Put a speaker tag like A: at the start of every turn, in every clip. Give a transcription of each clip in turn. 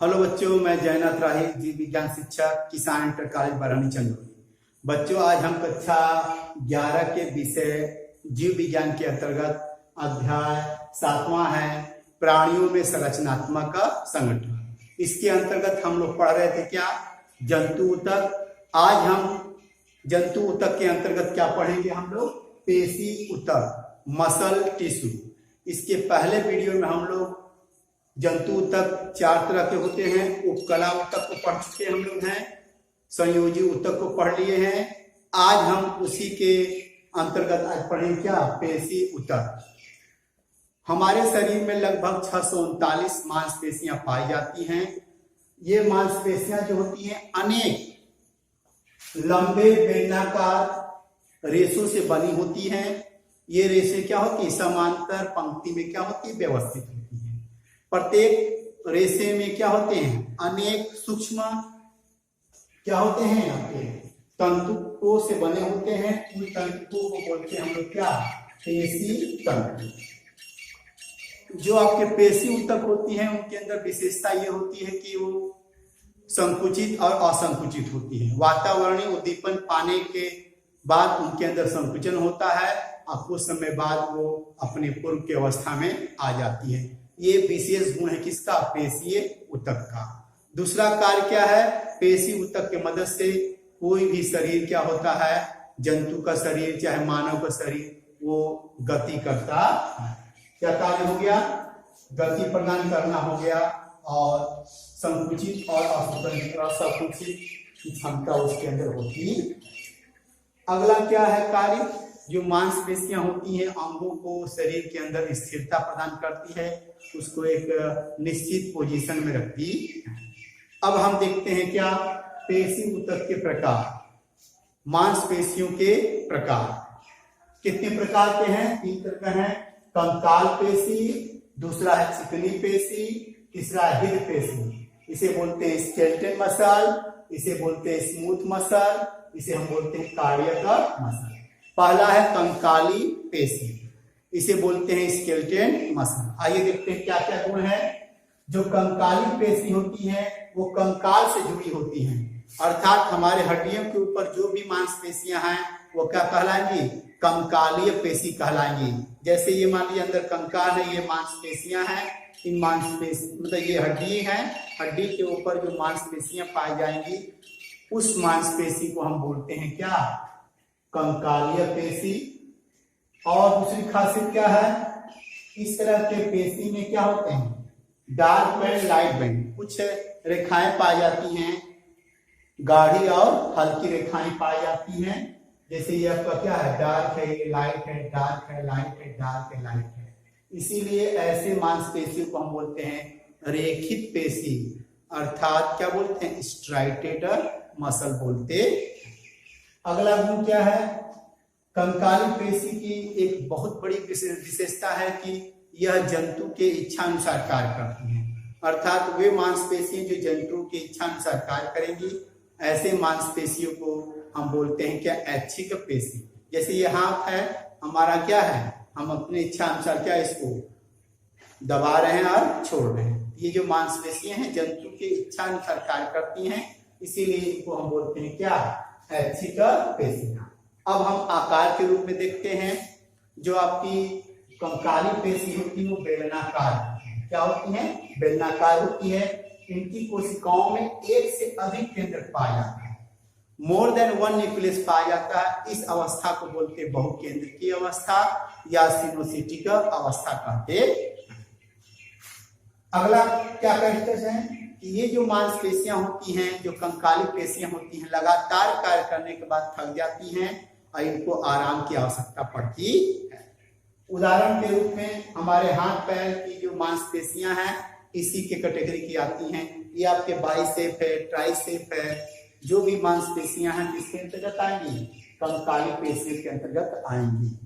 A: Hello बच्चों, मैं जयनाथ राही, जीव विज्ञान शिक्षक, किसान इंटर कॉलेज बरहनी चंदौली। बच्चों, आज हम कक्षा 11 के विषय जीव विज्ञान के अंतर्गत अध्याय 7वां है प्राणियों में संरचनात्मक संगठन। इसके अंतर्गत हम लोग पढ़ रहे थे क्या, जंतु ऊतक। आज हम जंतु ऊतक के अंतर्गत क्या पढ़ेंगे, हम लोग पेशी ऊतक, मसल टिश्यू। इसके पहले वीडियो में हम लोग जंतु ऊतक 4 तरह के होते हैं। उपकला ऊतक को पढ़ चुके हम लोग हैं, संयोजी ऊतक को पढ़ लिए हैं। आज हम उसी के अंतर्गत आज पढ़ेंगे क्या, पेशी ऊतक। हमारे शरीर में लगभग 639 मांसपेशियां पाई जाती हैं। ये मांसपेशियां जो होती हैं अनेक लंबे बेलनाकार रेशों से बनी होती हैं। ये रेशे क्या होती है, समांतर पंक्ति में क्या होती है, व्यवस्थित होती है। प्रत्येक रेशे में क्या होते हैं, अनेक सूक्ष्म क्या होते हैं, यहाँ पे तंतुओं से बने होते हैं। उन तंतुओं को बोलते हैं हम लोग क्या, पेशी तंतु। जो आपके पेशी ऊतक होती हैं उनके अंदर विशेषता ये होती है कि वो संकुचित और असंकुचित होती है। वातावरणीय उद्दीपन पाने के बाद उनके अंदर संकुचन होता है और कुछ समय बाद वो अपने पूर्व की अवस्था में आ जाती है। ये विशेष गुण है किसका, पेशीय ऊतक का। दूसरा कार्य क्या है, पेशी ऊतक की मदद से कोई भी शरीर क्या होता है, जंतु का शरीर चाहे मानव का शरीर, वो गति करता है। क्या कार्य हो गया, गति प्रदान करना हो गया और संकुचित और असंकुचित की क्षमता उसके अंदर होती है। अगला क्या है कार्य, जो मांसपेशियां होती हैं अंगों को शरीर के अंदर स्थिरता प्रदान करती है, उसको एक निश्चित पोजीशन में रखती है। अब हम देखते हैं क्या, पेशी ऊतक के प्रकार, मांसपेशियों के प्रकार। कितने प्रकार के हैं, 3 तरह के हैं। कंकाल पेशी, दूसरा है चिकनी पेशी, तीसरा है हृद पेशी। इसे बोलते हैं स्केलेटन मसल, इसे बोलते हैं स्मूथ मसल, इसे हम बोलते हैं कार्डियक मसल। पहला है कंकाली पेशी, इसे बोलते हैं स्केलेटन मसल। आइए देखते हैं क्या क्या गुण है। जो कंकाली पेशी होती है वो कंकाल से जुड़ी होती हैं, अर्थात हमारे हड्डियों के ऊपर जो भी मांसपेशियां हैं वो क्या कहलाएंगी, कंकालीय पेशी कहलाएंगी। जैसे ये मान लीजिए अंदर कंकाल है, ये मांसपेशियां हैं। इन मांसपेशी मतलब ये हड्डी है, हड्डी के ऊपर जो मांसपेशियां पाई जाएंगी उस मांसपेशी को हम बोलते हैं क्या, कंकालीय पेशी। और दूसरी खासियत क्या है, इस तरह के पेशी में क्या होते हैं, डार्क बैंड लाइट बैंड, कुछ रेखाएं पाई जाती हैं, गाढ़ी और हल्की रेखाएं पाई जाती हैं। जैसे ये आपका क्या है, डार्क है, ये लाइट है, डार्क है, लाइट है, डार्क है, लाइट है। इसीलिए ऐसे मांसपेशियों को हम बोलते हैं रेखित पेशी, अर्थात क्या बोलते हैं, स्ट्राइटेड मसल बोलते। अगला गुण क्या है, कंकाली पेशी की एक बहुत बड़ी विशेषता है कि यह जंतु के इच्छा अनुसार कार्य करती है। अर्थात वे मांसपेशियां जो जंतु के इच्छा अनुसार कार्य करेंगी, ऐसे मांसपेशियों को हम बोलते हैं क्या, ऐच्छिक पेशी। जैसे ये हाथ है हमारा, क्या है, हम अपने इच्छा अनुसार क्या इसको दबा रहे हैं और छोड़ रहे हैं। ये जो मांसपेशियां हैं जंतु के इच्छा अनुसार कार्य करती हैं, इसीलिए इनको हम बोलते हैं क्या, ऐच्छिक पेशियां। अब हम आकार के रूप में देखते हैं। जो आपकी कंकाली पेशी होती है वो बेलनाकार, क्या होती है, बेलनाकार होती है। इनकी कोशिकाओं में एक से अधिक केंद्र पाया जाता है, मोर देन 1 न्यूक्लियस पाया जाता है। इस अवस्था को बोलते हैं बहुकेंद्र की अवस्था या सिनोसिटिक अवस्था कहते हैं। अगला क्या कहते हैं कि ये जो मांसपेशियां होती हैं, जो कंकाली पेशियां होती हैं, लगातार कार्य करने के बाद थक जाती हैं और इनको आराम की आवश्यकता पड़ती है। उदाहरण के रूप में हमारे हाथ पैर की जो मांसपेशियां हैं इसी के कैटेगरी की आती हैं। ये आपके बाइसेप है, ट्राइसेप है, जो भी मांसपेशियां हैं किसके अंतर्गत आएंगी, कंकाली पेशी के अंतर्गत आएंगी।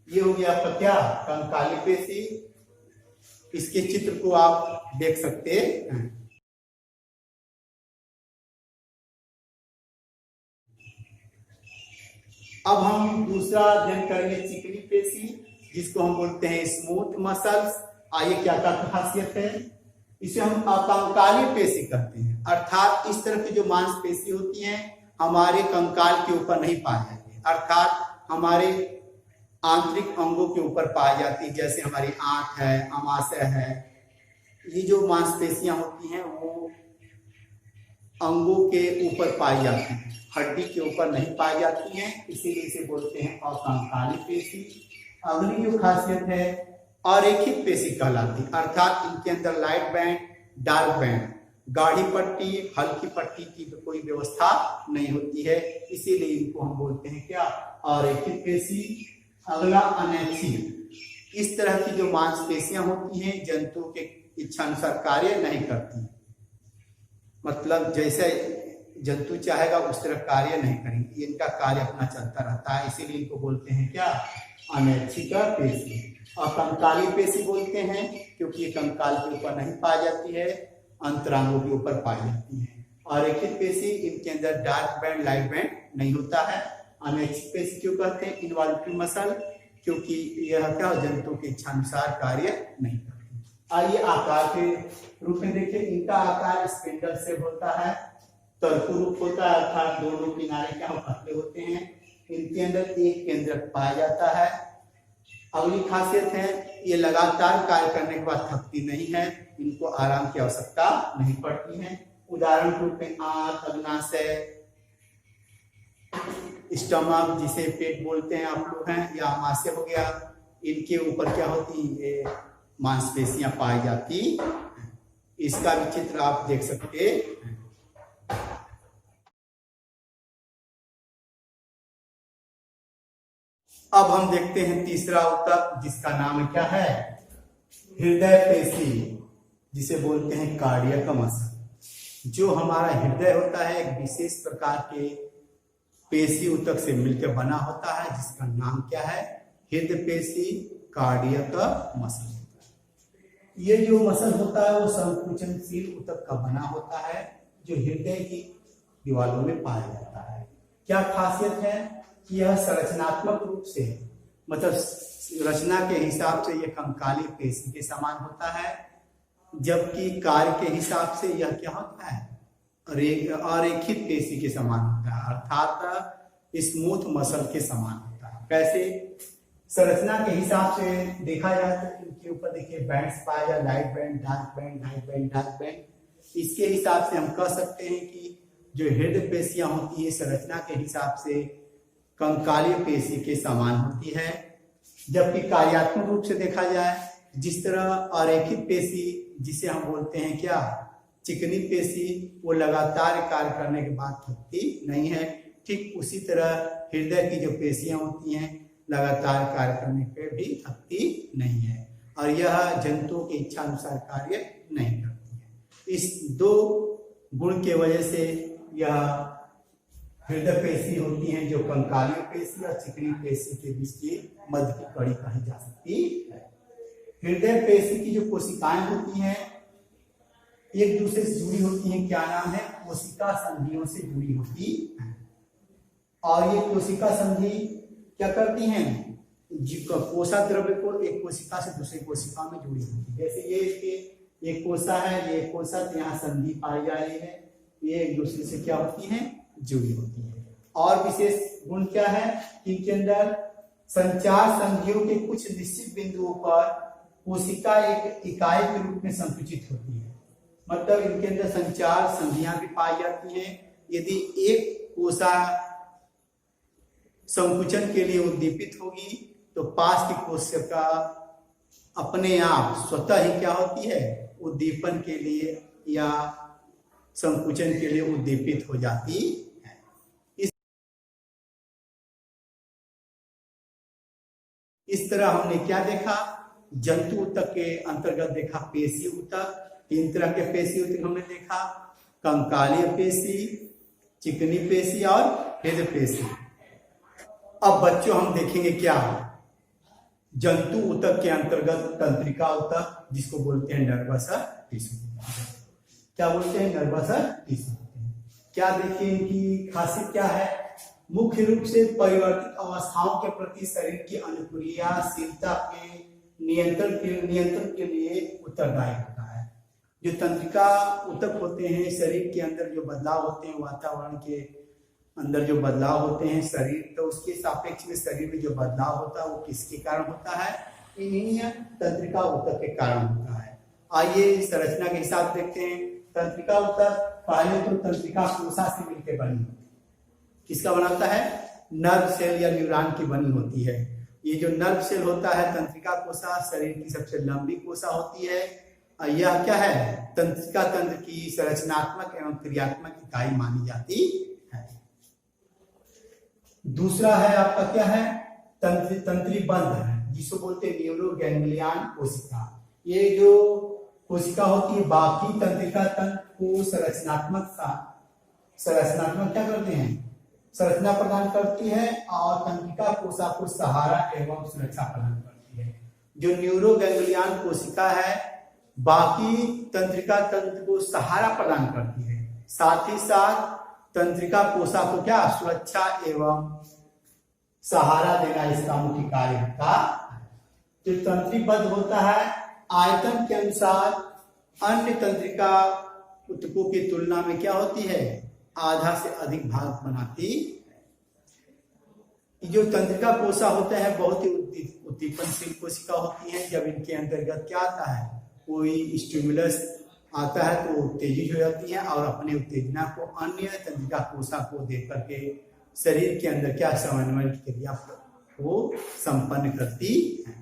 A: ये हो गया आपका क्या, कंकाली पेशी। इसके चित्र को आप देख सकते हैं। अब हम दूसरा अध्ययन करेंगे चिकनी पेशी, जिसको हम बोलते हैं स्मूथ मसल्स। आइए क्या क्या खासियत है, इसे हम कंकाली पेशी कहते हैं। अर्थात इस तरह की जो मांसपेशी होती हैं हमारे कंकाल के ऊपर नहीं पाई जाती, अर्थात हमारे आंतरिक अंगों के ऊपर पाई जाती है, जैसे हमारी आंख है, अमाशय है। ये जो मांसपेशियां होती हैं वो अंगों के ऊपर पाई जाती हैं, हड्डी के ऊपर नहीं पाई जाती हैं, इसीलिए इसे बोलते हैं अकंकाली पेशी। अगली जो खासियत है अरेखित पेशी कहलाती है, अर्थात इनके अंदर लाइट बैंड, डार्क बैंड, गाढ़ी पट्टी, हल्की पट्टी की कोई व्यवस्था नहीं होती है, इसीलिए इनको हम बोलते हैं क्या, अरेखित पेशी। अगला अनैच्छिक, इस तरह की जो मांसपेशियां होती हैं जंतु के इच्छानुसार कार्य नहीं करती, मतलब जैसे जंतु चाहेगा उस तरह कार्य नहीं करेंगे, इनका कार्य अपना चलता रहता है, इसीलिए इनको बोलते हैं क्या, अनैच्छिक पेशी। और कंकाली पेशी बोलते हैं क्योंकि ये कंकाल के ऊपर नहीं पाई जाती है, अंतरांगों के ऊपर पाई जाती है। और रेखित पेशी, इनके अंदर डार्क बैंड, लाइट बैंड नहीं होता है। अनैच्छिक पेशी क्यों कहते हैं, इनवॉल्यूटरी मसल, क्योंकि यह क्या जंतु के इच्छानुसार कार्य नहीं करती। आइए आकार के रूप में देखिए, इनका आकार स्पिंडल शेप होता है, तर्कु रूप होता है, अर्थात दोनों किनारे क्या पतले होते हैं। इनके अंदर एक केंद्रक पाया जाता है। अगली खासियत है ये लगातार कार्य करने के बाद थकती नहीं है, इनको आराम की आवश्यकता नहीं पड़ती है। उदाहरण के रूप में आंत, अग्नाशय, स्टमक जिसे पेट बोलते हैं आप लोग हैं, या अमाशय हो गया, इनके ऊपर क्या होती है मांसपेशियां पाई जाती। इसका भी चित्र आप देख सकते हैं। अब हम देखते हैं तीसरा ऊतक, जिसका नाम क्या है, हृदय पेशी, जिसे बोलते हैं कार्डियक मसल। जो हमारा हृदय होता है एक विशेष प्रकार के पेशी ऊतक से मिलकर बना होता है, जिसका नाम क्या है, हृदय पेशी कार्डियक मसल। ये जो मसल होता है वो संकुचनशील ऊतक का बना होता है, जो हृदय की दीवारों में पाया जाता है। क्या खासियत है कि यह संरचनात्मक रूप से, मतलब रचना के हिसाब से यह कंकाली पेशी के समान होता है, जबकि कार्य के हिसाब से यह क्या होता है, अरेखित पेशी के समान होता है, अर्थात स्मूथ मसल के समान होता है। कैसे, संरचना के हिसाब से देखा जाए तो इनके ऊपर देखिए बैंड्स पाया जाए, light band, dark band, light band, dark band. इसके हिसाब से हम कह सकते हैं कि जो हृदय पेशियां होती है संरचना के हिसाब से कंकाली पेशी के समान होती है। जबकि कार्यात्मक रूप से देखा जाए, जिस तरह अरेखित पेशी, जिसे हम बोलते हैं क्या, चिकनी पेशी, वो लगातार कार्य करने के बाद थकती नहीं है, ठीक उसी तरह हृदय की जो पेशियां होती हैं लगातार कार्य करने पर भी थकती नहीं है, और यह जंतुओं की इच्छा अनुसार कार्य नहीं करती है। इस दो गुण के वजह से यह हृदय पेशी होती हैं, जो कंकाली पेशी और चिकनी पेशी के बीच की मध्य की कड़ी कही जा सकती है। हृदय पेशी की जो कोशिकाएं होती हैं एक दूसरे से जुड़ी होती हैं, क्या नाम है, कोशिका संधियों से जुड़ी होती है। और ये कोशिका संधि क्या करती हैं, कोशा द्रव्य को एक कोशिका से दूसरी कोशिका में जुड़ी होती है। जैसे ये इसके एक कोशा है, ये कोशा, यहाँ संधि पाई जा रही है, ये एक दूसरे से क्या होती है, जुड़ी होती है। और विशेष गुण क्या है, इनके अंदर संचार संधियों के कुछ निश्चित बिंदुओं पर कोशिका एक इकाई के रूप में संकुचित होती है, मतलब इनके अंदर संचार संधियां भी पाई जाती हैं। यदि एक कोशा संकुचन के लिए उद्दीपित होगी तो पास की कोशिका अपने आप स्वतः ही क्या होती है, उद्दीपन के लिए या संकुचन के लिए उद्दीपित हो जाती है। इस तरह हमने क्या देखा, जंतु ऊतक के अंतर्गत देखा पेशी ऊतक। तीन तरह के पेशी ऊतक हमने देखा, कंकालीय पेशी, चिकनी पेशी और हृदय पेशी। अब बच्चों हम देखेंगे क्या, जंतु ऊतक के अंतर्गत तंत्रिका ऊतक, जिसको बोलते हैं नर्वस टिश्यू। क्या बोलते हैं, नर्वस टिश्यू। क्या देखिए इनकी खासियत क्या है, मुख्य रूप से परिवर्तित अवस्थाओं के प्रति शरीर की अनुक्रियाशीलता के नियंत्रण के लिए उत्तरदायी होता है। जो तंत्रिका ऊतक होते हैं, शरीर के अंदर जो बदलाव होते हैं, वातावरण के अंदर जो बदलाव होते हैं शरीर, तो उसके सापेक्ष में शरीर में जो बदलाव होता है वो किसके कारण होता है? इन्हीं तंत्रिका ऊतक के कारण होता है। आइए संरचना के हिसाब देखते हैं। तंत्रिका ऊतक पहले तो तंत्रिका कोशिका से मिलकर बनी होती है। किसका बना होता है? नर्व सेल या न्यूरॉन की बनी होती है। ये जो नर्व सेल होता है, तंत्रिका कोशिका शरीर की सबसे लंबी कोशिका होती है। यह क्या है? तंत्रिका तंत्र की संरचनात्मक एवं क्रियात्मक इकाई मानी जाती है। दूसरा है आपका क्या है? तंत्री बंध है, जिसको बोलते हैं न्यूरो गैंग्लियन कोशिका। ये जो कोशिका होती है बाकी तंत्रिका तंत्र को संरचनात्मक क्या करते हैं? संरचना प्रदान करती है और तंत्रिका कोशिका को सहारा एवं सुरक्षा प्रदान करती है। जो न्यूरो गैंग्लियन कोशिका है बाकी तंत्रिका तंत्र को सहारा प्रदान करती है, साथ ही साथ तंत्रिका कोशिका को क्या सुरक्षा एवं सहारा देना इसका मुख्य कार्य होता है। जो तंत्रीबद्ध होता है आयतन के अनुसार अन्य तंत्रिका ऊतकों की तुलना में क्या होती है? आधा से अधिक भाग बनाती है। जो तंत्रिका कोशिका होते हैं बहुत ही उद्दीपनशील कोशिका होती हैं। जब इनके अंतर्गत क्या आता है? कोई स्टिमुलस आता है तो उत्तेजित हो जाती है और अपने उत्तेजना को अन्य तंत्रिका कोशिका को दे करके शरीर के अंदर क्या समन्वय की क्रिया को संपन्न करती है।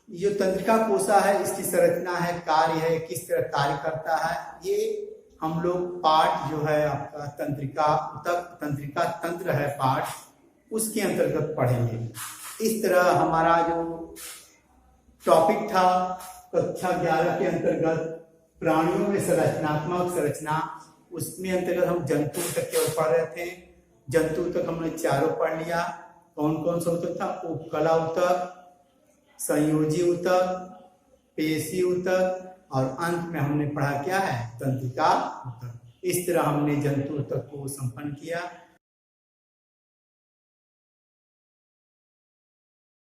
A: जो तंत्रिका कोशिका है इसकी संरचना है, कार्य है, किस तरह कार्य करता है, ये हम लोग पार्ट जो है आपका तंत्रिका ऊतक, तंत्रिका तंत्र है पार्ट, उसके अंतर्गत पढ़ेंगे। इस तरह हमारा जो टॉपिक था कक्षा 11 के अंतर्गत प्राणियों में संरचनात्मक संरचना, उसमें अंतर्गत हम जंतु ऊतक केवल पढ़ रहे थे। जंतु ऊतक हमने चारों पढ़ लिया। कौन कौन सा ऊतक था? उपकला ऊतक, संयोजी ऊतक, पेशी ऊतक और अंत में हमने पढ़ा क्या है? तंत्रिका ऊतक। इस तरह हमने जंतु ऊतक को संपन्न किया।